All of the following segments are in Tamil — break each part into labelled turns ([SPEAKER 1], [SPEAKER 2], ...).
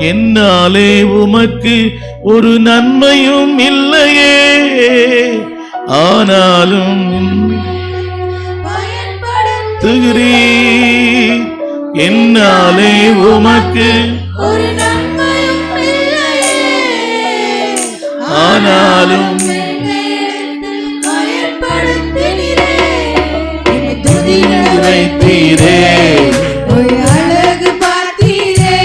[SPEAKER 1] என்னாலே உமக்கு ஒரு நன்மையும் இல்லையே, ஆனாலும் பயன்படுத்துகிறீர். என்னாலே உமக்கு ஒரு நன்மையும் இல்லையே, ஆனாலும் வைத்தீரே.
[SPEAKER 2] அழகு பார்த்தீரே,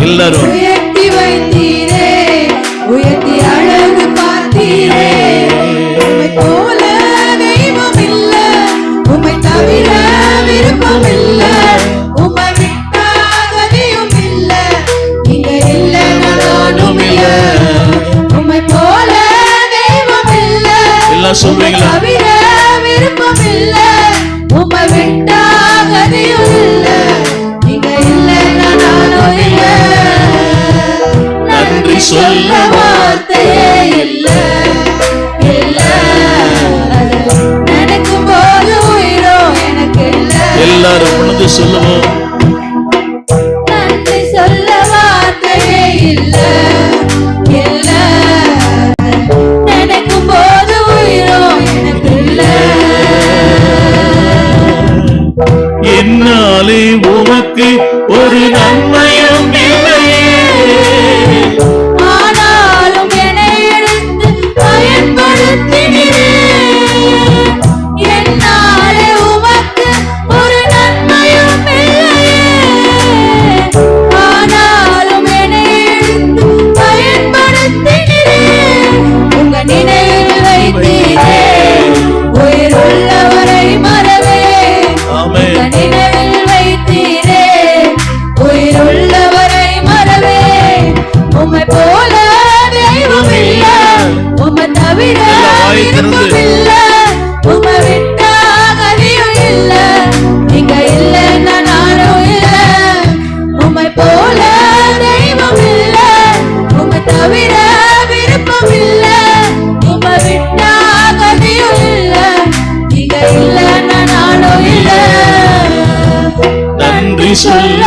[SPEAKER 1] எல்லாரும்
[SPEAKER 2] உயர்த்தி வைத்தீரே, உயர்த்தி அழகு பார்த்தீரே. உம்மை போல தெய்வம் இல்ல, உம்மை தவிர விருப்பம் இல்ல, உம்மை விட்டா கதியும் இல்ல, நீங்க இல்ல நானும் இல்ல. உம்மை போல தெய்வம் இல்ல,
[SPEAKER 1] எல்லாம் சொல்றீங்களா?
[SPEAKER 2] தவிர விருப்பம் இல்ல, உம்மை விட்டா கதியும் இல்ல, நீங்க இல்ல நானும் இல்ல.
[SPEAKER 1] நன்றி சொல்ல
[SPEAKER 2] வார்த்தையே இல்ல, இல்ல. நினைக்கும் போது உயிரோ எனக்கு இல்ல.
[SPEAKER 1] எல்லாரும் உணர்ந்து சொல்லுவோம்.
[SPEAKER 2] நன்றி சொல்ல வார்த்தையே இல்ல, இல்ல. நினைக்கும் போது உயிரோ எனக்கு இல்ல.
[SPEAKER 1] என்னாலே உமக்கு ஒரு நன்மையும் இல்லையே,
[SPEAKER 2] ஆனாலும் என்னை எடுத்து பயன்படுத்தினீரே. என்னாலே உமக்கு ஒரு நன்மையும் இல்லையே, ஆனாலும் என்னை எடுத்து பயன்படுத்தினீரே. உங்க நினைவில் வைத்தீரே, உயிர் உள்ளவரை மறவே. உங்க நினைவில் வைத்தீரே, உயிர் உள்ளவரை மறவே. உம்மை போல தெய்வம் இல்ல, உம்மை தவிர விருப்பம் இல்ல, உம்மை விட்டா கதியும் இல்ல, நீங்க இல்ல நானும் இல்ல. உம்மை போல தெய்வம் இல்ல, உம்மை தவிர விருப்பம் இல்ல, உம்மை விட்டா கதியும் இல்ல, நீங்க இல்ல நானும் இல்ல.
[SPEAKER 1] நன்றி சொல்ல